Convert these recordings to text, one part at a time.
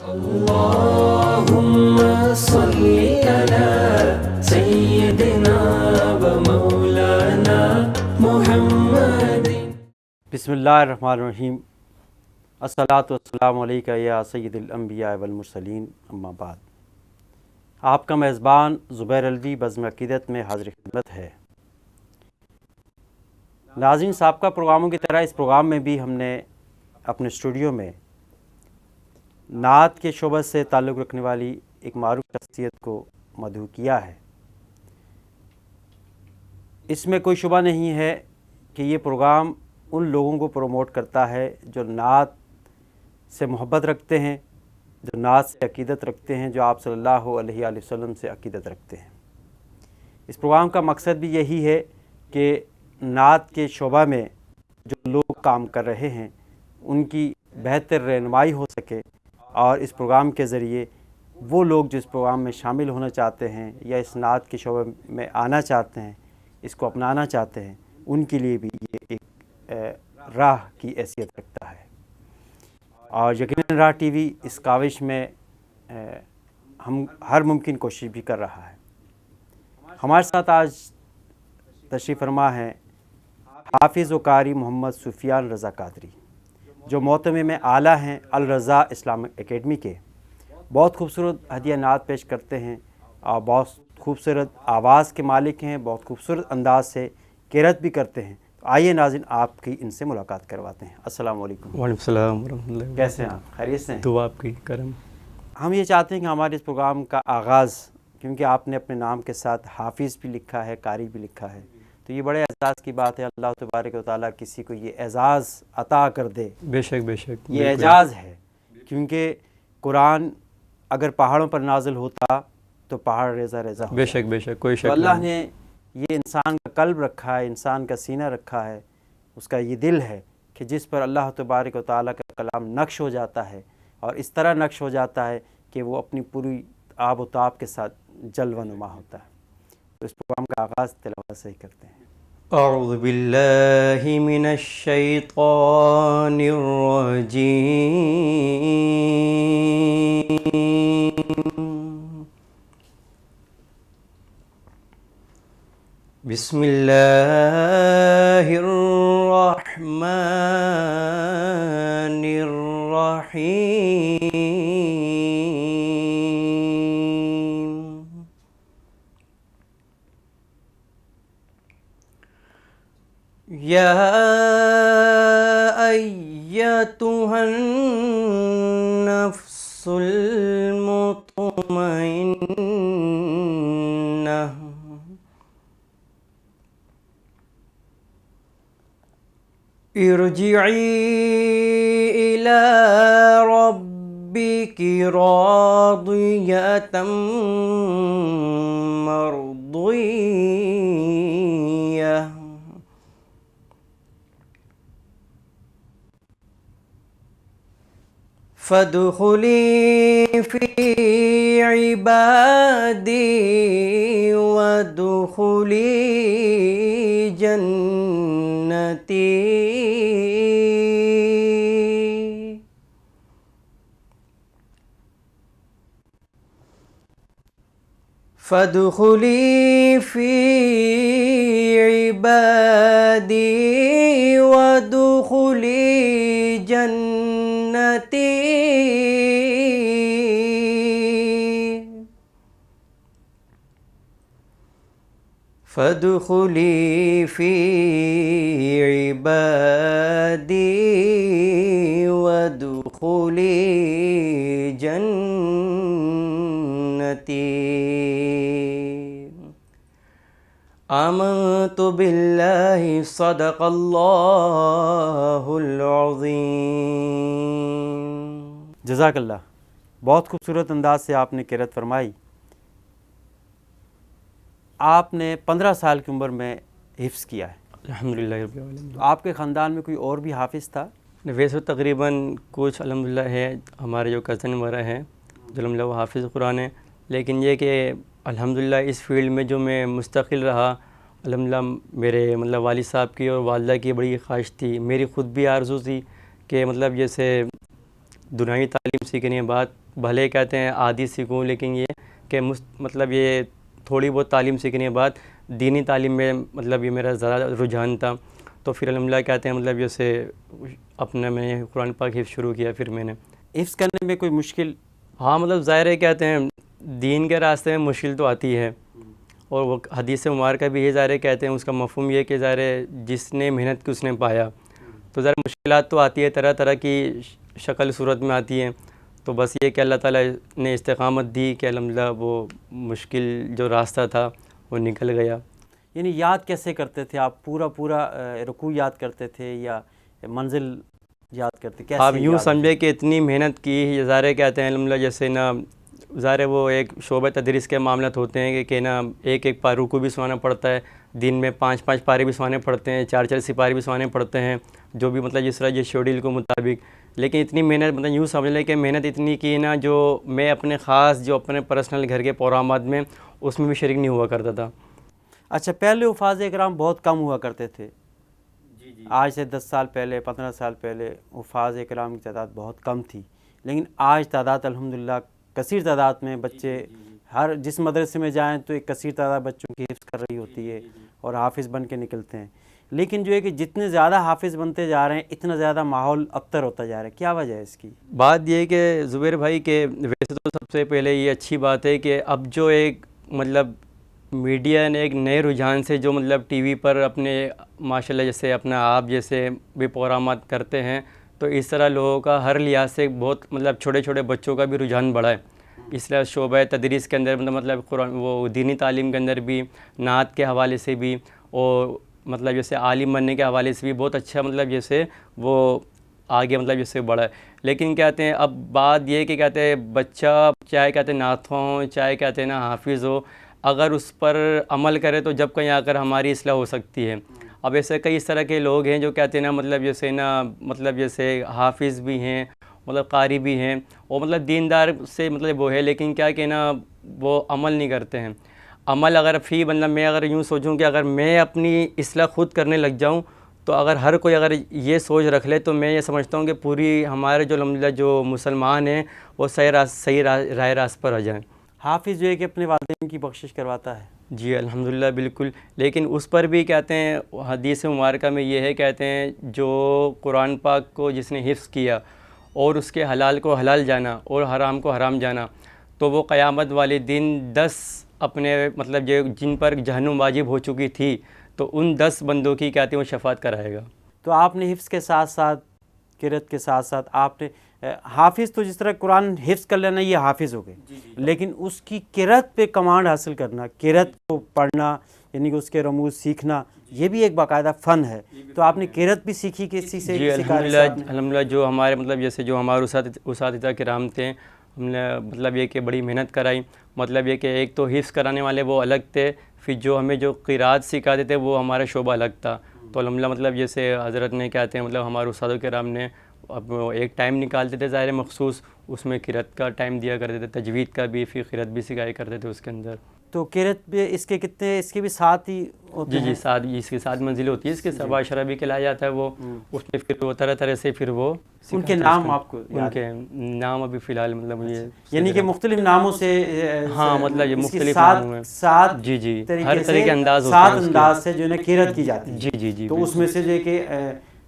اللهم صل على سيدنا ومولانا محمد. بسم اللہ الرحمن الرحیم. الصلاۃ والسلام علیکہ یا سید الانبیاء والمرسلین، اما بعد. آپ کا میزبان زبیر الوی بزم عقیدت میں حاضر خدمت ہے. ناظرین، سابقہ پروگراموں کی طرح اس پروگرام میں بھی ہم نے اپنے اسٹوڈیو میں نعت کے شعبہ سے تعلق رکھنے والی ایک معروف شخصیت کو مدعو کیا ہے. اس میں کوئی شبہ نہیں ہے کہ یہ پروگرام ان لوگوں کو پروموٹ کرتا ہے جو نعت سے محبت رکھتے ہیں، جو نعت سے عقیدت رکھتے ہیں، جو آپ صلی اللہ علیہ وآلہ وسلم سے عقیدت رکھتے ہیں. اس پروگرام کا مقصد بھی یہی ہے کہ نعت کے شعبہ میں جو لوگ کام کر رہے ہیں ان کی بہتر رہنمائی ہو سکے، اور اس پروگرام کے ذریعے وہ لوگ جو اس پروگرام میں شامل ہونا چاہتے ہیں یا اس نعت کے شعبے میں آنا چاہتے ہیں، اس کو اپنانا چاہتے ہیں، ان کے لیے بھی یہ ایک راہ کی حیثیت رکھتا ہے. اور یقیناً راہ ٹی وی اس کاوش میں ہم ہر ممکن کوشش بھی کر رہا ہے. ہمارے ساتھ آج تشریف فرما ہے حافظ و قاری محمد سفیان رضا قادری، جو محتمم اعلیٰ ہیں الرضا اسلامک اکیڈمی کے. بہت خوبصورت ہدیہ نعت پیش کرتے ہیں اور بہت خوبصورت آواز کے مالک ہیں، بہت خوبصورت انداز سے قرأت بھی کرتے ہیں. تو آئیے ناظرین، آپ کی ان سے ملاقات کرواتے ہیں. السلام علیکم. وعلیکم السلام ورحمۃ اللہ. کیسے ہیں آپ؟ خیریت سے ہیں؟ دعا آپ کی کرم. ہم یہ چاہتے ہیں کہ ہمارے اس پروگرام کا آغاز، کیونکہ آپ نے اپنے نام کے ساتھ حافظ بھی لکھا ہے، قاری بھی لکھا ہے، تو یہ بڑے اعزاز کی بات ہے. اللہ تبارک و تعالیٰ کسی کو یہ اعزاز عطا کر دے. بے شک بے شک، یہ اعزاز ہے، کیونکہ قرآن اگر پہاڑوں پر نازل ہوتا تو پہاڑ ریزہ ریزہ ہوتا. بے شک بے شک، کوئی شک تو اللہ نہیں. نے یہ انسان کا قلب رکھا ہے، انسان کا سینہ رکھا ہے، اس کا یہ دل ہے کہ جس پر اللہ تبارک و تعالیٰ کا کلام نقش ہو جاتا ہے، اور اس طرح نقش ہو جاتا ہے کہ وہ اپنی پوری آب و تاب کے ساتھ جلوہ نما ہوتا ہے. تو اس پروگرام کا آغاز تلاوت سے ہی کرتے ہیں. اعوذ باللہ من الشیطان الرجیم. بسم اللہ الرحمن الرحیم. یا ایتھا النفس المطمئنہ ارجعی الی ربک راضیۃ مرضیہ فادخلی فی عبادی وادخلی جنتی. فادخلی فی عبادی وادخلی جنتی. فادخلی فی عبادی وادخلی جنتی. آمنت باللہ صدق اللہ العظیم. جزاک اللہ. بہت خوبصورت انداز سے آپ نے قرأت فرمائی. آپ نے 15 سال کی عمر میں حفظ کیا ہے. الحمدللہ رب العالمین. تو آپ کے خاندان میں کوئی اور بھی حافظ تھا؟ ویسے تقریباً کچھ الحمدللہ ہے، ہمارے جو کزن وغیرہ ہیں جو الحمدللہ وہ حافظ قرآن ہیں، لیکن یہ کہ الحمدللہ اس فیلڈ میں جو میں مستقل رہا، الحمدللہ میرے والد صاحب کی اور والدہ کی بڑی خواہش تھی، میری خود بھی آرزو تھی کہ جیسے دنیاوی تعلیم سیکھنے کے بعد بھلے کہتے ہیں آدھی سیکھوں، لیکن یہ کہ مطلب یہ تھوڑی بہت تعلیم سیکھنے کے بعد دینی تعلیم میں مطلب یہ میرا زیادہ رجحان تھا. تو پھر الحمدللہ کہتے ہیں مطلب جیسے اپنا میں نے قرآن پاک حفظ شروع کیا. پھر میں نے حفظ کرنے میں کوئی مشکل؟ ہاں مطلب ظاہر ہے کہتے ہیں دین کے راستے میں مشکل تو آتی ہے، اور وہ حدیث مبارکہ بھی یہ ظاہر ہے کہتے ہیں اس کا مفہوم یہ کہ ظاہر ہے جس نے محنت کی اس نے پایا. تو ظاہر مشکلات تو آتی ہے، طرح طرح کی شکل صورت میں آتی ہیں. تو بس یہ کہ اللہ تعالیٰ نے استقامت دی کہ الحمدللہ وہ مشکل جو راستہ تھا وہ نکل گیا. یعنی یاد کیسے کرتے تھے آپ؟ پورا رکوع یاد کرتے تھے یا منزل یاد کرتے؟ کیسے آپ یوں یاد سمجھے کہ اتنی محنت کی ظاہر کہتے ہیں الحمدللہ جیسے نا ظاہر ہے وہ ایک شعبہ تدریس کے معاملات ہوتے ہیں کہ نا ایک رکوع بھی سنانا پڑتا ہے، دن میں 5 پارے بھی سنانے پڑتے ہیں، 4 سپارے بھی سنانے پڑتے ہیں، جو بھی مطلب جس طرح یہ شیڈول کے مطابق. لیکن اتنی محنت مطلب یوں سمجھ لیں کہ محنت اتنی کی نا جو میں اپنے خاص جو اپنے پرسنل گھر کے پروگرامات میں اس میں بھی شریک نہیں ہوا کرتا تھا. اچھا، پہلے حفاظ اکرام بہت کم ہوا کرتے تھے. آج سے 10 سال پہلے 15 سال پہلے حفاظ اکرام کی تعداد بہت کم تھی، لیکن آج تعداد الحمدللہ کثیر تعداد میں بچے ہر جس مدرسے میں جائیں تو ایک کثیر تعداد بچوں کی حفظ کر رہی ہوتی ہے اور حافظ بن کے نکلتے ہیں. لیکن جو ہے کہ جتنے زیادہ حافظ بنتے جا رہے ہیں اتنا زیادہ ماحول ابتر ہوتا جا رہا ہے. کیا وجہ ہے اس کی؟ بات یہ کہ زبیر بھائی کہ ویسے تو سب سے پہلے یہ اچھی بات ہے کہ اب جو ایک مطلب میڈیا نے ایک نئے رجحان سے جو مطلب ٹی وی پر اپنے ماشاءاللہ جیسے اپنا آپ جیسے بھی پروگرامات کرتے ہیں، تو اس طرح لوگوں کا ہر لحاظ سے بہت مطلب چھوٹے چھوٹے بچوں کا بھی رجحان بڑھا ہے. اس طرح شعبہ تدریس کے اندر مطلب قرآن وہ دینی تعلیم کے اندر بھی، نعت کے حوالے سے بھی، اور مطلب جیسے عالم بننے کے حوالے سے بھی بہت اچھا مطلب جیسے وہ آگے مطلب جیسے بڑھا ہے. لیکن کہتے ہیں اب بات یہ کہ کہتے ہیں بچہ چاہے کہتے ہیں نعت ہوں چاہے کہتے ہیں نا حافظ ہو، اگر اس پر عمل کرے تو جب کہیں آ کر ہماری اصلاح ہو سکتی ہے. اب ایسے کئی اس طرح کے لوگ ہیں جو کہتے ہیں نا مطلب جیسے نا مطلب جیسے حافظ بھی ہیں، مطلب قاری بھی ہیں، اور مطلب دیندار سے مطلب وہ ہے، لیکن کیا کہ نا وہ عمل نہیں کرتے ہیں. عمل اگر مطلب میں اگر یوں سوچوں کہ اگر میں اپنی اصلاح خود کرنے لگ جاؤں تو اگر ہر کوئی اگر یہ سوچ رکھ لے تو میں یہ سمجھتا ہوں کہ پوری ہمارے جو الحمدللہ جو مسلمان ہیں وہ صحیح راہ راست پر آ جائیں. حافظ جو ہے کہ اپنے والدین کی بخشش کرواتا ہے. جی الحمدللہ بالکل. لیکن اس پر بھی کہتے ہیں حدیث مبارکہ میں یہ ہے کہتے ہیں جو قرآن پاک کو جس نے حفظ کیا اور اس کے حلال کو حلال جانا اور حرام کو حرام جانا، تو وہ قیامت والے دن 10 اپنے مطلب جو جن پر جہنم واجب ہو چکی تھی تو ان 10 بندوں کی کہتے ہیں وہ شفاعت کرائے گا. تو آپ نے حفظ کے ساتھ ساتھ قرأت کے ساتھ ساتھ آپ نے حافظ تو جس طرح قرآن حفظ کر لینا یہ حافظ ہو گئے، لیکن اس کی قرأت پہ کمانڈ حاصل کرنا، قرأت کو پڑھنا یعنی کہ اس کے رموز سیکھنا، یہ بھی ایک باقاعدہ فن ہے. تو آپ نے قرأت بھی سیکھی کسی سے؟ جی الحمدللہ جو ہمارے مطلب جیسے جو ہمارے اساتذہ کرام تھے، ہم نے مطلب یہ کہ بڑی محنت کرائی. مطلب یہ کہ ایک تو حفظ کرانے والے وہ الگ تھے، پھر جو ہمیں جو قرأت سکھاتے تھے وہ ہمارا شعبہ الگ تھا. تو الحمدللہ مطلب جیسے حضرت نے کہتے ہیں مطلب ہمارے اساتذہ کرام نے اب ایک ٹائم نکالتے تھے ظاہر مخصوص، اس میں قرأت کا ٹائم دیا کرتے تھے، تجوید کا بھی، پھر قرأت بھی سکھایا کرتے تھے اس کے اندر. تو قرأت بھی اس کے کتنے، اس کے بھی 7 ہی ہوتے ہیں؟ جی 7 اس کی 7 منزلیں ہوتی ہے. اس کے 7 عشرہ بھی کہلایا جاتا ہے. وہ اس میں پھر وہ طرح طرح سے پھر وہ ان کے نام آپ کو ان کے نام ابھی فی الحال مطلب یہ یعنی کہ مختلف ناموں سے ہاں مطلب یہ مختلف ناموں ہیں. 7 جی ہر طرح کے انداز ہوتے 7 انداز سے جو ہے قرأت کی جاتی ہے. جی تو اس میں سے جو ہے کہ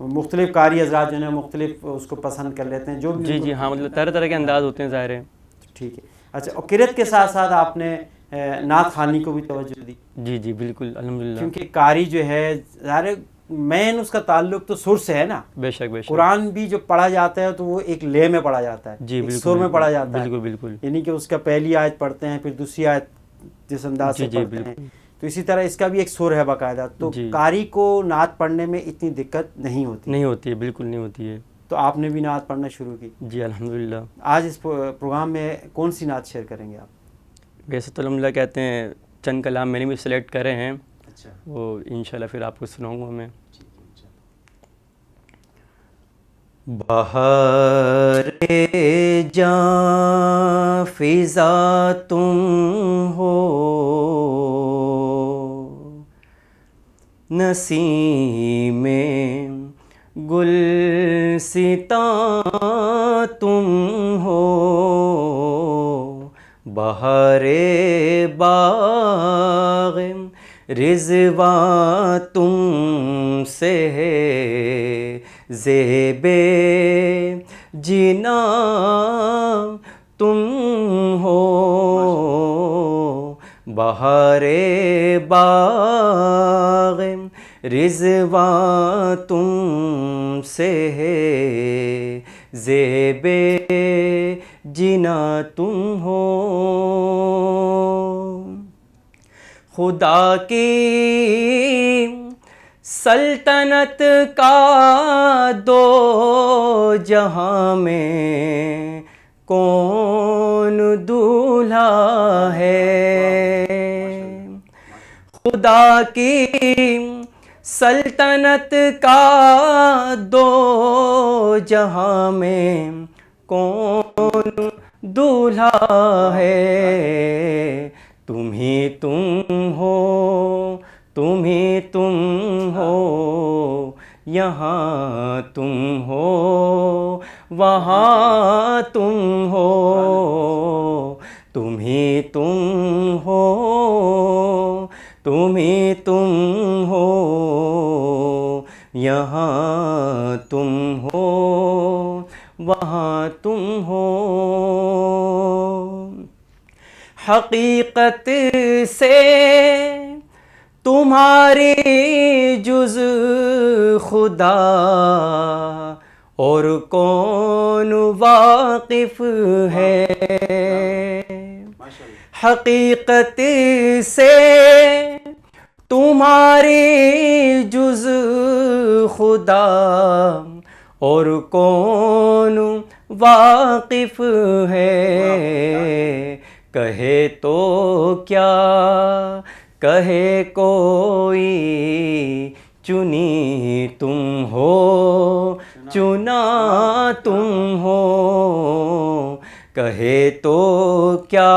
مختلف قاری حضرات جو ہے مختلف اس کو پسند کر لیتے ہیں جو جی ہاں مطلب طرح طرح کے انداز ہوتے ہیں ظاہر ہے. ٹھیک ہے. اچھا، اور قرأت کے ساتھ ساتھ آپ نے نعت خوانی کو بھی توجہ دی؟ جی بالکل الحمدللہ. کیونکہ قاری جو ہے ظاہر مین اس کا تعلق تو سر سے ہے نا. بے شک قرآن بھی جو پڑھا جاتا ہے تو وہ ایک لے میں پڑھا جاتا ہے، جی بالکل سر میں پڑھا جاتا ہے. بالکل یعنی کہ اس کا پہلی آیت پڑھتے ہیں پھر دوسری آیت جس انداز سے پڑھتے ہیں. تو اسی طرح اس کا بھی ایک سر ہے باقاعدہ. تو قاری کو نعت پڑھنے میں اتنی دقت نہیں ہوتی ہے، بالکل نہیں ہوتی ہے. تو آپ نے بھی نعت پڑھنا شروع کی؟ جی الحمدللہ. آج اس پروگرام میں کون سی نعت شیئر کریں گے آپ؟ ویسے تو الحمدللہ کہتے ہیں چند کلام میں نے بھی سلیکٹ کرے ہیں. اچھا، وہ انشاءاللہ پھر آپ کو سناؤں گا میں. بہار جاں فضا تم ہو، نسیم گلستاں تم ہو، بہار باغ رضوان تم سے ہے، زیب جینا تم ہو، بہار باغ رضوان تم سے ہے، زیب جینا تم ہو، خدا کی سلطنت کا دو جہاں میں کون دولہا ہے، خدا کی سلطنت کا دو جہاں میں کون دولہا ہے، تم ہی تم ہو، تم ہی تم ہو، یہاں تم ہو، وہاں تم ہو، تم ہی تم ہو، تم ہی تم ہو، یہاں تم ہو، وہاں تم ہو، حقیقت سے تمہاری جز خدا اور کون واقف ہے، حقیقت سے تمہاری جز خدا اور کون واقف ہے، کہے تو کیا کہے کوئی، چنی تم ہو، چنا تم ہو، کہے تو کیا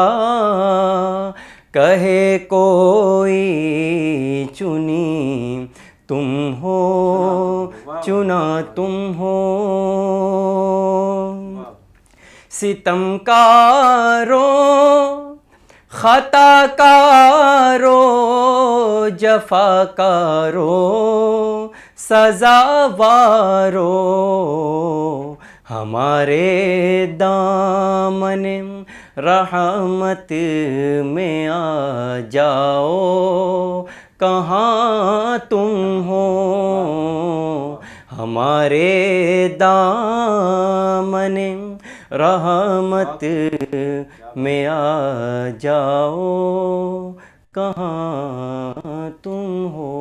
کہے کوئی، چنی تم ہو، چنا تم ہو، ستم کاروں خطا کاروں جفا کاروں سزاواروں، ہمارے دامن رحمت میں آ جاؤ، کہاں تم ہو، ہمارے دامن رحمت میں آ جاؤ، کہاں تم ہو۔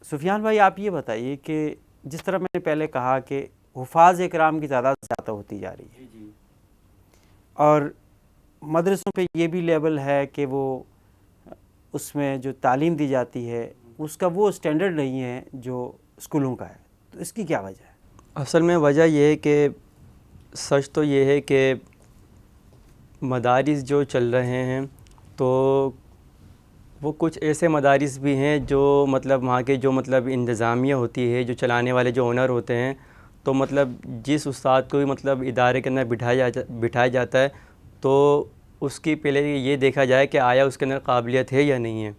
سفیان بھائی آپ یہ بتائیے کہ جس طرح میں نے پہلے کہا کہ حفاظ اکرام کی تعداد زیادہ ہوتی جا رہی ہے، اور مدرسوں پہ یہ بھی لیبل ہے کہ وہ اس میں جو تعلیم دی جاتی ہے اس کا وہ اسٹینڈرڈ نہیں ہے جو اسکولوں کا ہے، تو اس کی کیا وجہ ہے؟ اصل میں وجہ یہ ہے کہ سچ تو یہ ہے کہ مدارس جو چل رہے ہیں تو وہ کچھ ایسے مدارس بھی ہیں جو مطلب وہاں کے جو مطلب انتظامیہ ہوتی ہے، جو چلانے والے جو اونر ہوتے ہیں، تو مطلب جس استاد کو بھی مطلب ادارے کے اندر بٹھایا جاتا ہے تو اس کی پہلے یہ دیکھا جائے کہ آیا اس کے اندر قابلیت ہے یا نہیں ہے۔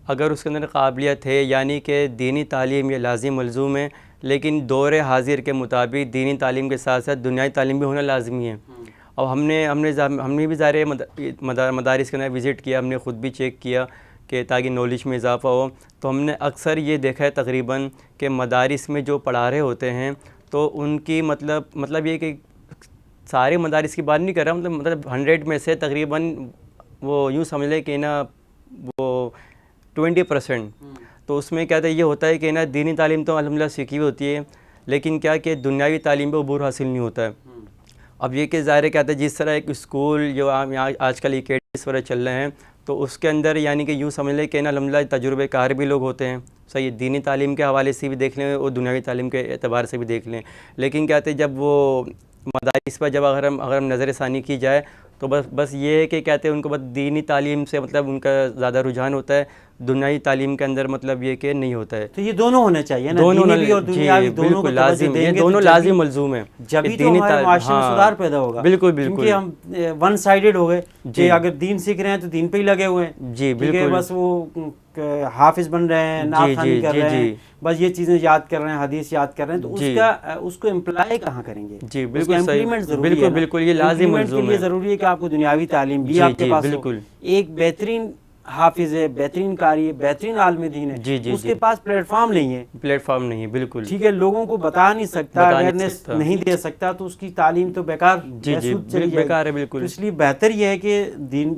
اگر اس کے اندر قابلیت ہے یعنی کہ دینی تعلیم یہ لازم ملزوم ہے، لیکن دور حاضر کے مطابق دینی تعلیم کے ساتھ ساتھ دنیاوی تعلیم بھی ہونا لازمی ہے۔ اور ہم نے بھی ظاہر مدارس کے اندر وزٹ کیا، ہم نے خود بھی چیک کیا کہ تاکہ نالج میں اضافہ ہو، تو ہم نے اکثر یہ دیکھا ہے تقریباً کہ مدارس میں جو پڑھا رہے ہوتے ہیں تو ان کی مطلب یہ کہ سارے مدارس کی بات نہیں کر رہا، مطلب 100 میں سے تقریباً وہ یوں سمجھ لیں کہ نا وہ 20%، تو اس میں کیا یہ ہوتا ہے کہ نا دینی تعلیم تو الحمدللہ سیکھی ہوئی ہوتی ہے، لیکن کیا کہ دنیاوی تعلیم پہ عبور حاصل نہیں ہوتا ہے۔ اب یہ کہ ظاہر کیا ہے جس طرح ایک اسکول جو آج کل اکیڈمیز وغیرہ چل رہے ہیں تو اس کے اندر یعنی کہ یوں سمجھ لیں کہ نا الحمدللہ تجربہ کار بھی لوگ ہوتے ہیں، صحیح دینی تعلیم کے حوالے سے بھی دیکھ لیں اور دنیاوی تعلیم کے اعتبار سے بھی دیکھ لیں، لیکن کہتے ہیں جب وہ مدارس پر جب اگر ہم نظر ثانی کی جائے تو بس یہ ہے کہ کہتے ہیں ان کو بس دینی تعلیم سے مطلب ان کا زیادہ رجحان ہوتا ہے، دنیائی تعلیم کے اندر مطلب یہ کہ نہیں ہوتا ہے. تو یہ دونوں ہونے چاہیے نا, دونوں دینی بھی اور دنیاوی, دونوں کو بالکل لازم, یہ دیں گے دونوں لازم ملزوم ہیں. جبھی تو ہمارے معاشرے میں سدھار پیدا ہوگا. بالکل بالکل, کیونکہ ہم ون سائیڈڈ ہو گئے کہ اگر دین سیکھ رہے ہیں تو دین پہ ہی لگے ہوئے ہیں. جی بالکل, بس وہ حافظ بن رہے ہیں, نعت خوانی کر رہے ہیں, بس یہ چیزیں یاد کر رہے ہیں, حدیث یاد کر رہے ہیں, تو اس کو امپلائی کہاں کریں گے؟ جی بالکل صحیح, بالکل بالکل, یہ لازم ملزوم ہے. یہ ضروری ہے کہ آپ کو دنیاوی تعلیم بھی آپ کے پاس ہو. ایک بہترین حافظ ہے, بہترین قاری ہے, بہترین عالم دین ہے, اس کے پاس پلیٹ فارم نہیں ہے. پلیٹ فارم نہیں ہے, بالکل ٹھیک ہے, لوگوں کو بتا نہیں سکتا, اویئرنیس نہیں دے سکتا, تو اس کی تعلیم تو بیکار, بیکار ہے. بالکل, اس لیے بہتر یہ ہے کہ دین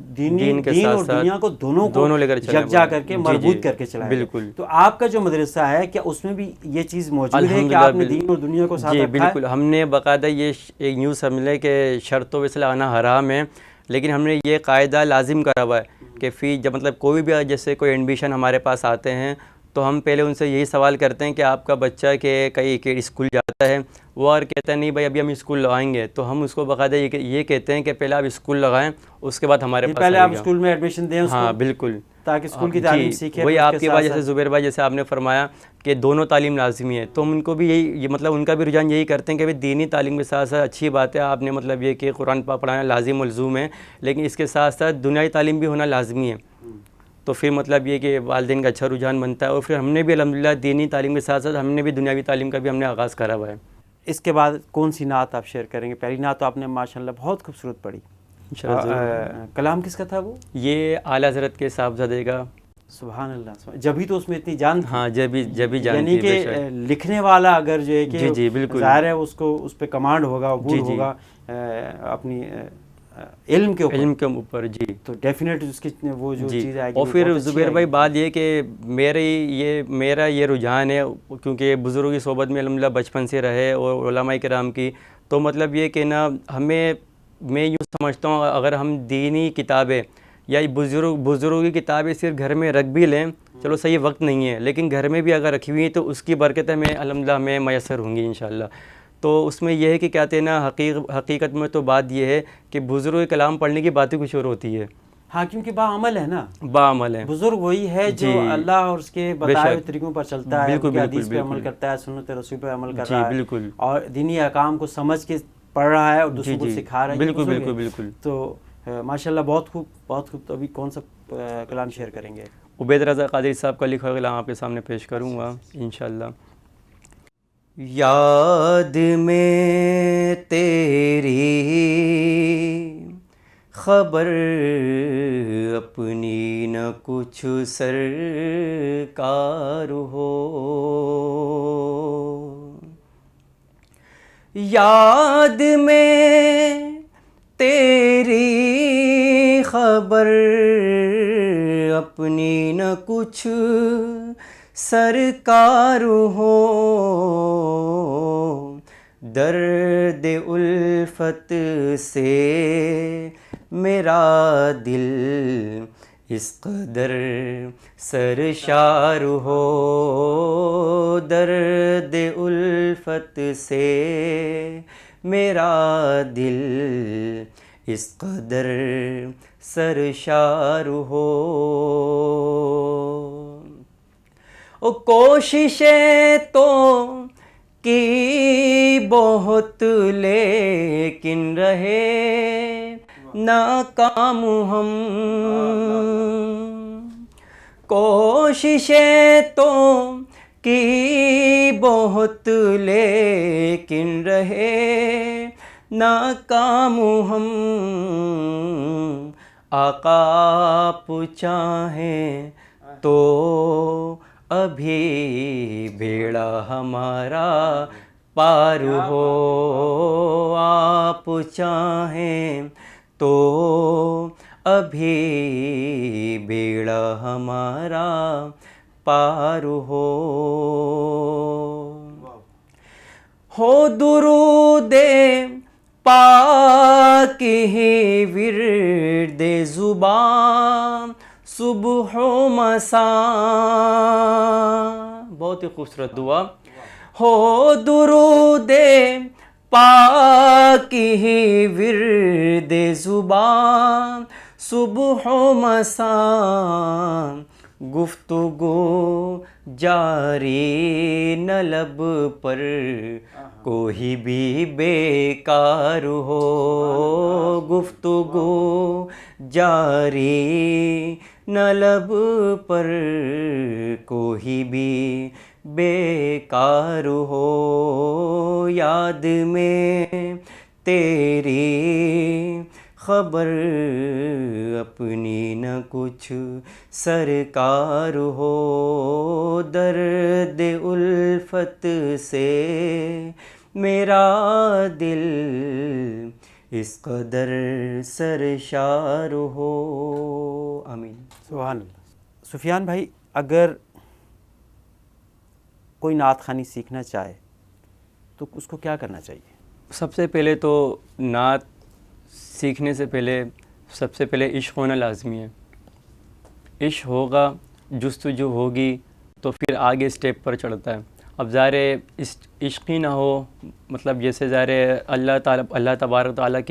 اور دنیا کو دونوں کو یکجا کر کے مربوط کر کے چلائیں. بالکل. تو آپ کا جو مدرسہ ہے, کیا اس میں بھی یہ چیز موجود ہے کہ آپ نے دین اور دنیا کو ساتھ رکھا ہے؟ جی بالکل, ہم نے باقاعدہ یہ ایک یوں سمجھ کہ شرط و وصل آنا حرام ہے, لیکن ہم نے یہ قاعدہ لازم کرا ہوا ہے کہ جب مطلب کوئی بھی جیسے کوئی ایڈمیشن ہمارے پاس آتے ہیں تو ہم پہلے ان سے یہی سوال کرتے ہیں کہ آپ کا بچہ کہ کہیں اسکول جاتا ہے, وہ اور کہتا ہے نہیں بھائی ابھی ہم اسکول لگائیں گے, تو ہم اس کو باقاعدہ یہ کہتے ہیں کہ پہلے آپ اسکول لگائیں, اس کے بعد ہمارے پاس پہلے آپ اسکول میں ایڈمیشن دیں. ہاں بالکل, تاکہ اسکول کی تعلیم سیکھے. وہی آپ کے بعد جیسے زبیر بھائی جیسے آپ نے فرمایا کہ دونوں تعلیم لازمی ہے, تو ہم ان کو بھی یہی مطلب ان کا بھی رجحان یہی کرتے ہیں کہ دینی تعلیم کے ساتھ ساتھ اچھی بات ہے آپ نے مطلب یہ کہ قرآن پاک پڑھانا لازم ملزوم ہے, لیکن اس کے ساتھ ساتھ دنیائی تعلیم بھی ہونا لازمی ہے. تو پھر مطلب یہ کہ والدین کا اچھا رجحان بنتا ہے, اور پھر ہم نے بھی الحمدللہ دینی تعلیم کے ساتھ ساتھ ہم نے بھی دنیاوی تعلیم کا بھی ہم نے آغاز کرا ہوا ہے. اس کے بعد کون سی نعت آپ شیئر کریں گے؟ پہلی نعت تو آپ نے ماشاءاللہ بہت خوبصورت پڑھی, کلام کس کا تھا وہ؟ یہ اعلیٰ حضرت کے صاحبزادے کا. سبحان اللہ, جبھی تو اس میں اتنی جان تھی. ہاں جبھی جان, یعنی کہ لکھنے والا اگر جو ہے کہ جی بالکل ظاہر ہے اس کو اس پہ کمانڈ ہوگا, عبور ہوگا اپنی علم کے اوپر, جی تو ڈیفینیٹ اس کی وہ جو چیز آئے گی. اور پھر زبیر بھائی بات یہ کہ میرا یہ رجحان ہے کیونکہ بزرگوں کی صحبت میں الحمدللہ بچپن سے رہے اور علماء کرام کی, تو مطلب یہ کہ نا میں یوں سمجھتا ہوں اگر ہم دینی کتابیں یا بزرگوں کی کتابیں صرف گھر میں رکھ بھی لیں, چلو صحیح وقت نہیں ہے, لیکن گھر میں بھی اگر رکھی ہوئی ہیں تو اس کی برکتیں میں الحمدللہ میں میسر ہوں گی انشاءاللہ. تو اس میں یہ ہے کہ کہتے ہیں نا حقیقت میں تو بات یہ ہے کہ بزرگ کلام پڑھنے کی باتیں کچھ اور ہوتی ہے. ہاں کیونکہ باعمل ہے نا, باعمل ہے. بزرگ وہی ہے جو اللہ اور اس کے بتائے ہوئے طریقوں پر چلتا ہے, حدیث پہ عمل کرتا ہے, سنت رسول پہ عمل کر رہا ہے, بالکل, اور دینی احکام کو سمجھ کے پڑھ رہا ہے اور دوسروں کو سکھا رہا ہے. بالکل بالکل. تو ماشاءاللہ بہت خوب, بہت خوب. تو ابھی کون سا کلام شیئر کریں گے؟ عبید رضا قادری صاحب کا لکھا کلام آپ کے سامنے پیش کروں گا انشاءاللہ. یاد میں تیری خبر اپنی نہ کچھ سرکار ہو, یاد میں تیری خبر اپنی نہ کچھ سرکار ہو, درد الفت سے میرا دل اس قدر سرشار ہو, درد الفت سے میرا دل اس قدر سرشار ہو. او کوششیں تو کی بہت لیکن رہے ناکام ہم, کوششیں تو کی بہت لیکن رہے ناکام ہم, آقا آپ چاہیں تو ابھی بیڑا ہمارا پار ہو, آپ چاہیں تو ابھی بیڑا ہمارا پار ہو درود پاک ہی ورد زبان صبح و مساء. بہت ہی خوبصورت دعا. ہو درود پاک ہی ورد زبان صبح و مساء, گفتگو جاری نہ لب پر کوئی بھی بیکار ہو، گفتگو جاری نہ لب پر کوئی بھی بیکار ہو، یاد میں تیری خبر اپنی نہ کچھ سرکار ہو، درد الفت سے میرا دل اس قدر سرشار ہو، آمین۔ سبحان اللہ۔ سفیان بھائی، اگر کوئی نعت خوانی سیکھنا چاہے تو اس کو کیا کرنا چاہیے؟ سب سے پہلے تو نعت سیکھنے سے پہلے سب سے پہلے عشق ہونا لازمی ہے۔ عشق ہوگا، جستجو ہوگی تو پھر آگے اسٹیپ پر چڑھتا ہے۔ اب ظاہر عشق ہی نہ ہو، مطلب جیسے ظاہر اللہ تبارک تعالیٰ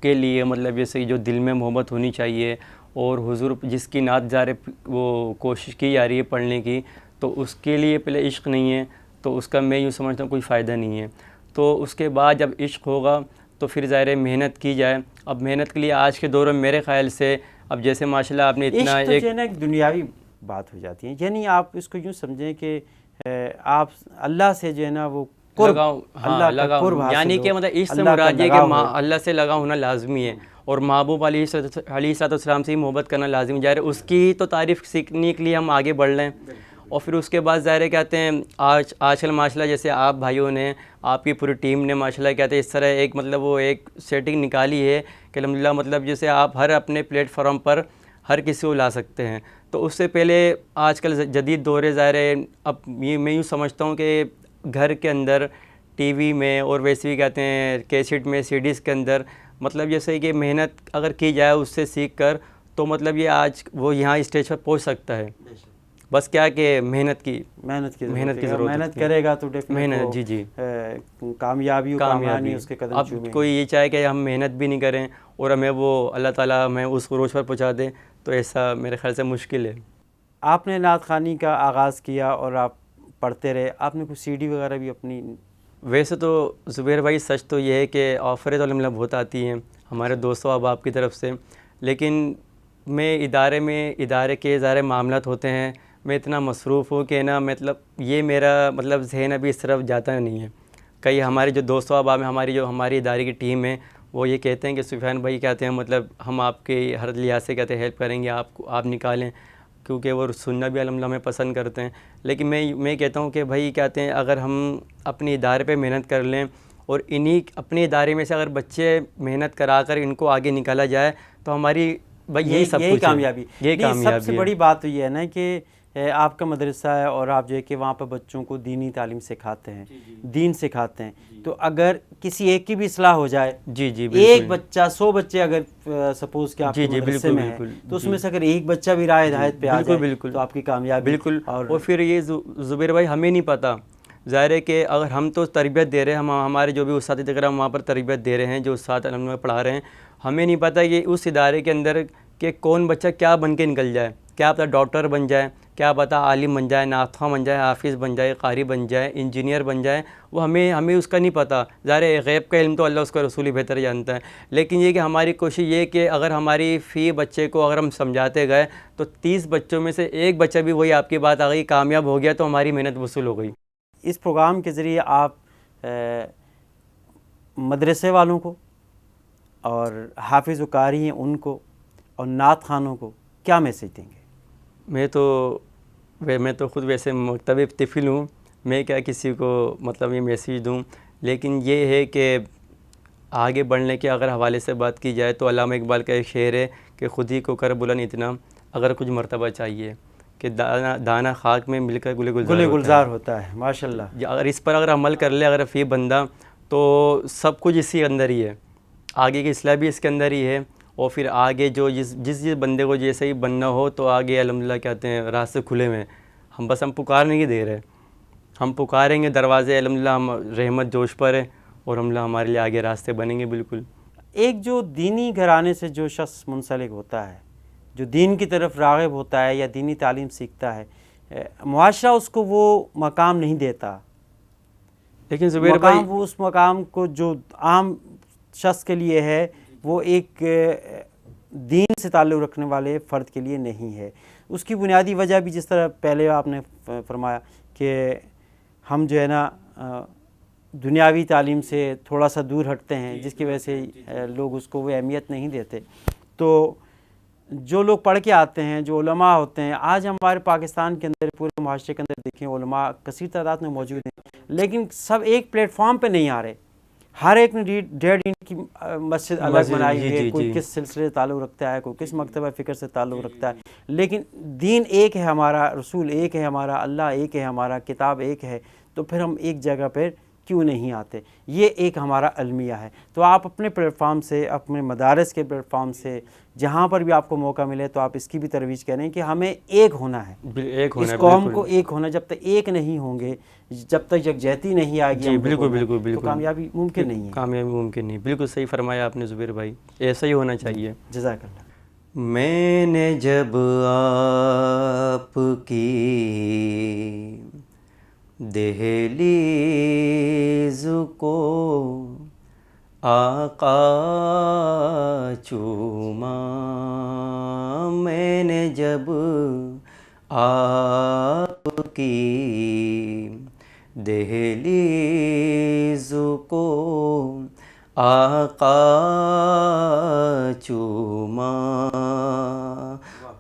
کے لیے مطلب جیسے جو دل میں محبت ہونی چاہیے، اور حضور جس کی نعت ظاہر وہ کوشش کی جا رہی ہے پڑھنے کی، تو اس کے لیے پہلے عشق نہیں ہے تو اس کا میں یوں سمجھتا ہوں کوئی فائدہ نہیں ہے۔ تو اس کے بعد جب عشق ہوگا تو پھر ظاہر محنت کی جائے۔ اب محنت کے لیے آج کے دور میں میرے خیال سے اب جیسے ماشاء اللہ آپ نے اتنا عشق تو جو ہے نا ایک دنیاوی بات ہو جاتی ہے، یعنی آپ اس کو یوں سمجھیں کہ آپ اللہ سے جو ہے نا وہ قرب، اللہ کا قرب حاصل یعنی کہ ہو، مطلب عشق سے اللہ کا مراد یہ لگاؤ کہ ہو۔ اللہ سے لگا ہونا لازمی ہے، اور محبوب علیہ الصلوۃ والسلام سے ہی محبت کرنا لازمی ہے۔ ظاہر اس کی تو تعریف سیکھنے کے لیے ہم آگے بڑھ لیں، اور پھر اس کے بعد ظاہر کہتے ہیں آج کل ماشاء اللہ جیسے آپ بھائیوں نے، آپ کی پوری ٹیم نے ماشاء اللہ کہتے ہیں اس طرح ایک مطلب وہ ایک سیٹنگ نکالی ہے کہ الحمدللہ مطلب جیسے آپ ہر اپنے پلیٹ فارم پر ہر کسی کو لا سکتے ہیں۔ تو اس سے پہلے آج کل جدید دور ظاہر ہے، اب یہ میں یوں سمجھتا ہوں کہ گھر کے اندر ٹی وی میں اور ویسے بھی کہتے ہیں کیسٹ میں سی ڈیز کے اندر مطلب جیسے کہ محنت اگر کی جائے اس سے سیکھ کر، تو مطلب یہ آج وہ یہاں اسٹیج پر پہنچ سکتا ہے۔ بس کیا کہ محنت کی ضرورت محنت کرے گا تو محنت، جی جی کامیابی اس کے قدم اب چومیں۔ کوئی یہ چاہے کہ ہم محنت بھی نہیں کریں اور ہمیں وہ اللہ تعالیٰ ہمیں اس عروج پر پہنچا دے، تو ایسا میرے خیال سے مشکل ہے۔ آپ نے نعت خوانی کا آغاز کیا اور آپ پڑھتے رہے، آپ نے کوئی سی ڈی وغیرہ بھی اپنی؟ ویسے تو زبیر بھائی سچ تو یہ ہے کہ آفریں تو الحمدللہ بہت آتی ہیں ہمارے دوستوں احباب کی طرف سے، لیکن میں ادارے کے ظاہر معاملات ہوتے ہیں، میں اتنا مصروف ہوں کہ نا مطلب یہ میرا مطلب ذہن ابھی اس طرف جاتا نہیں ہے۔ کئی ہمارے جو دوستوں احباب ہیں، ہماری ادارے کی ٹیم ہے، وہ یہ کہتے ہیں کہ سفیان بھائی کہتے ہیں مطلب ہم آپ کے ہر لحاظ سے کہتے ہیں ہیلپ کریں گے، آپ نکالیں، کیونکہ وہ سننا بھی الحمدللہ ہمیں پسند کرتے ہیں۔ لیکن میں کہتا ہوں کہ بھائی کہتے ہیں اگر ہم اپنے ادارے پہ محنت کر لیں اور اپنے ادارے میں سے اگر بچے محنت کرا کر ان کو آگے نکالا جائے تو ہماری بھائی یہی سب کچھ کامیابی۔ یہ کامیابی سب سے بڑی بات تو یہ ہے نا کہ آپ کا مدرسہ ہے اور آپ جو ہے کہ وہاں پہ بچوں کو دینی تعلیم سکھاتے ہیں، دین سکھاتے ہیں، تو اگر کسی ایک کی بھی اصلاح ہو جائے، ایک بچہ 100 بچے اگر سپوز کہ آپ کے مدرسے میں ہیں تو اس میں سے اگر ایک بچہ بھی راہ ہدایت پہ آ جائے تو آپ کی کامیابی۔ بالکل۔ اور پھر یہ زبیر بھائی ہمیں نہیں پتہ، ظاہر ہے کہ اگر ہم تو تربیت دے رہے ہیں، ہمارے جو بھی اساتذہ کرام وہاں پر تربیت دے رہے ہیں، جو استاد الحمدللہ پڑھا رہے ہیں، ہمیں نہیں پتہ کہ اس ادارے کے اندر کہ کون بچہ کیا بن کے نکل جائے، کیا پتہ ڈاکٹر بن جائے، کیا پتہ عالم بن جائے، نعت خواں بن جائے، حافظ بن جائے، قاری بن جائے، انجینئر بن جائے، وہ ہمیں اس کا نہیں پتہ۔ ظاہر ہے غیب کا علم تو اللہ اس کا رسول ہی بہتر جانتا ہے، لیکن یہ کہ ہماری کوشش یہ کہ اگر ہماری فی بچے کو اگر ہم سمجھاتے گئے تو 30 بچوں میں سے ایک بچہ بھی وہی آپ کی بات آ گئی کامیاب ہو گیا تو ہماری محنت وصول ہو گئی۔ اس پروگرام کے ذریعے آپ مدرسے والوں کو اور حافظ و قاری ہیں ان کو اور نعت خوانوں کو کیا میسج دیں گے؟ میں تو خود ویسے مکتب طفل ہوں، میں کیا کسی کو مطلب یہ میسیج دوں، لیکن یہ ہے کہ آگے بڑھنے کے اگر حوالے سے بات کی جائے تو علامہ اقبال کا ایک شعر ہے کہ خود ہی کو کر بلند اتنا اگر کچھ مرتبہ چاہیے، کہ دانہ خاک میں مل کر گل گلزار ہوتا ہے۔ ماشاءاللہ، اگر اس پر اگر عمل کر لے اگر فی بندہ تو سب کچھ اسی اندر ہی ہے، آگے کی اصلاح بھی اس کے اندر ہی ہے، اور پھر آگے جو جس بندے کو جیسے ہی بننا ہو تو آگے الحمدللہ کہتے ہیں راستے کھلے ہوئے ہیں، ہم پکار نہیں دے رہے، ہم پکاریں گے دروازے الحمدللہ، ہم رحمت جوش پر ہے اور الحمدللہ ہمارے لیے آگے راستے بنیں گے۔ بالکل ایک جو دینی گھرانے سے جو شخص منسلک ہوتا ہے جو دین کی طرف راغب ہوتا ہے یا دینی تعلیم سیکھتا ہے، معاشرہ اس کو وہ مقام نہیں دیتا. لیکن زبیر بھائی مقام وہ اس مقام کو جو عام شخص کے لیے ہے وہ ایک دین سے تعلق رکھنے والے فرد کے لیے نہیں ہے. اس کی بنیادی وجہ بھی جس طرح پہلے آپ نے فرمایا کہ ہم جو ہے نا دنیاوی تعلیم سے تھوڑا سا دور ہٹتے ہیں، جس کی وجہ سے لوگ اس کو وہ اہمیت نہیں دیتے. تو جو لوگ پڑھ کے آتے ہیں، جو علماء ہوتے ہیں، آج ہمارے پاکستان کے اندر پورے معاشرے کے اندر دیکھیں علماء کثیر تعداد میں موجود ہیں، لیکن سب ایک پلیٹ فارم پہ نہیں آ رہے. ہر ایک نے 1.5 انچ کی مسجد الگ بنائی ہوئی ہے، کوئی کس سلسلے سے تعلق رکھتا ہے، کوئی کس مکتبہ فکر سے تعلق رکھتا ہے، لیکن دین ایک ہے ہمارا، رسول ایک ہے ہمارا، اللہ ایک ہے ہمارا، کتاب ایک ہے. تو پھر ہم ایک جگہ پر کیوں نہیں آتے؟ یہ ایک ہمارا المیہ ہے. تو آپ اپنے پلیٹ فارم سے، اپنے مدارس کے پلیٹ فارم سے، جہاں پر بھی آپ کو موقع ملے تو آپ اس کی بھی ترویج کریں کہ ہمیں ایک ہونا ہے، اس قوم کو ایک ہونا. جب تک ایک نہیں ہوں گے، جب تک یکجہتی نہیں آئے گی، بالکل تو کامیابی ممکن نہیں ہے. کامیابی ممکن نہیں. بالکل صحیح فرمایا آپ نے زبیر بھائی، ایسا ہی ہونا چاہیے. جزاک اللہ. میں نے جب آپ کی دہلیز کو آقا چوما، میں نے جب آپ کی دہلیز کو آقا چوما،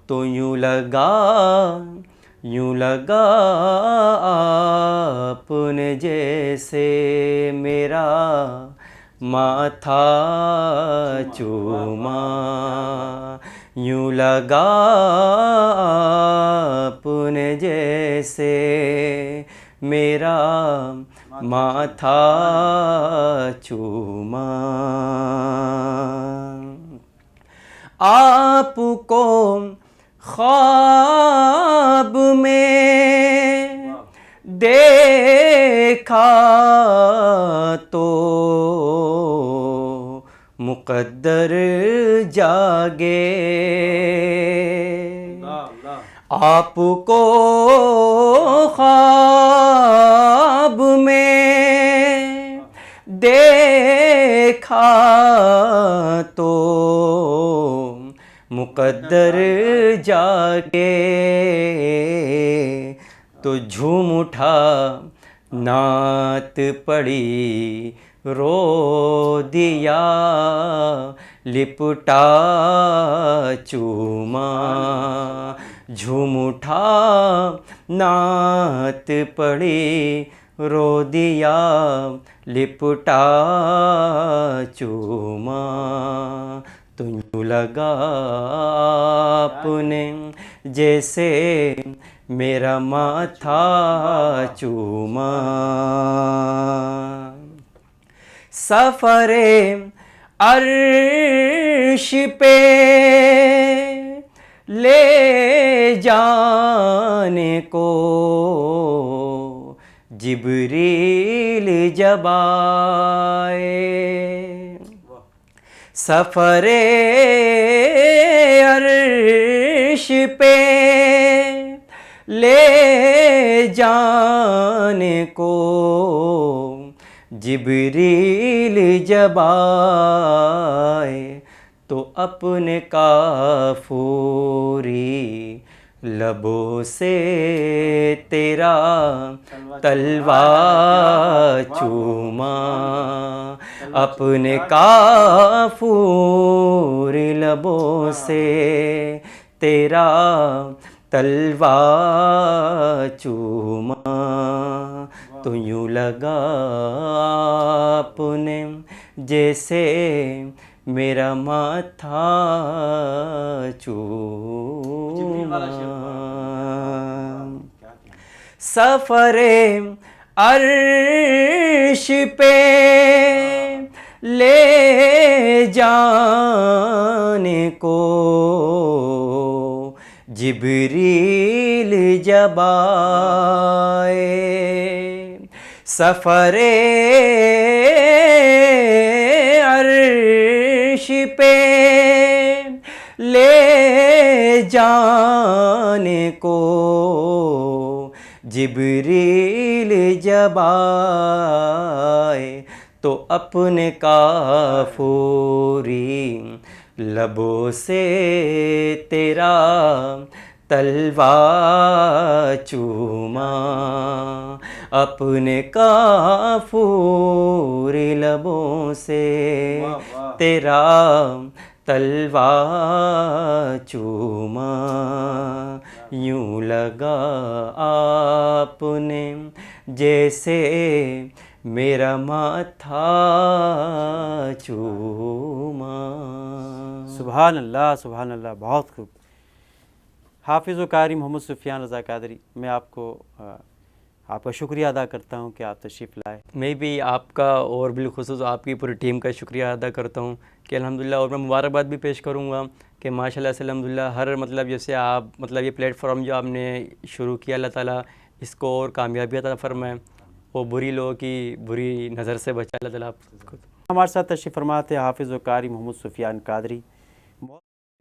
تو یوں لگا آپ نے جیسے میرا ماتھا چوما، یوں لگا آپ نے جیسے میرا ماتھا چوما. آپ کو خواب میں دیکھا تو مقدر جاگے، آپ کو خواب میں دیکھا تو مقدر جاگے، تو جھوم اٹھا نعت پڑی رو دیا لپٹا چوما، جھوم اٹھا نعت پڑی رو دیا لپٹا چوما، تو یوں لگا آپ نے جیسے میرا ماتھا چوما. سفر عرش پہ لے جانے کو جبریل جب آئے، سفر عرش پہ لے جانے کو جبریل جب آئے، تو اپنے کافوری لبوں سے تیرا تلوار چوما، اپنے کافوری لبوں سے تیرا تلوار چوما، تو یوں لگا آپ نے جیسے میرا ماتھا چوما. سفر عرش پہ لے جانے کو جبریل جب آئے، سفر عرش پہ لے جانے کو جبریل جب آئے تو اپنے کافوری لبوں سے تیرا تلوار چوما، اپنے کافوری لبوں سے تیرا تلوار چوما، یوں لگا آپ نے جیسے میرا ماتھا چوما۔ سبحان اللہ، سبحان اللہ، بہت خوب۔ حافظ و قاری محمد سفیان رضا قادری، میں آپ کا شکریہ ادا کرتا ہوں کہ آپ تشریف لائے۔ میں بھی آپ کا اور بالخصوص آپ کی پوری ٹیم کا شکریہ ادا کرتا ہوں کہ الحمدللہ، اور میں مبارکباد بھی پیش کروں گا کہ ماشاءاللہ سے الحمدللہ ہر جیسے آپ یہ پلیٹ فارم جو آپ نے شروع کیا، اللہ تعالیٰ اس کو اور کامیابی عطا فرمائے، وہ بری لوگوں کی بری نظر سے بچائے اللہ تعالیٰ آپ کو۔ ہمارے ساتھ تشریف فرماتے حافظ و قاری محمد سفیان قادری،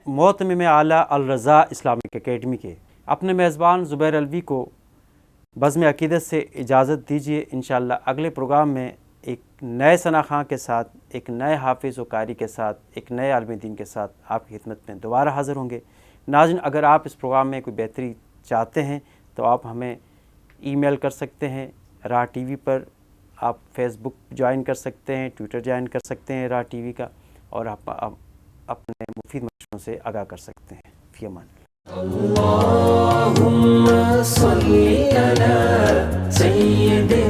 محتمم اعلیٰ الرضا اسلامک اکیڈمی کے۔ اپنے میزبان زبیر علوی کو بزم عقیدت سے اجازت دیجیے۔ انشاءاللہ اگلے پروگرام میں ایک نئے ثنا خاں کے ساتھ، ایک نئے حافظ و قاری کے ساتھ، ایک نئے عالم دین کے ساتھ آپ کی خدمت میں دوبارہ حاضر ہوں گے۔ ناظرین، اگر آپ اس پروگرام میں کوئی بہتری چاہتے ہیں تو آپ ہمیں ای میل کر سکتے ہیں راہ ٹی وی پر، آپ فیس بک جوائن کر سکتے ہیں، ٹویٹر جوائن کر سکتے ہیں راہ ٹی وی کا، اور آپ اپنے مفید مشوروں سے آگاہ کر سکتے ہیں۔ فی امان اللہ۔ اللهم صل على سيدنا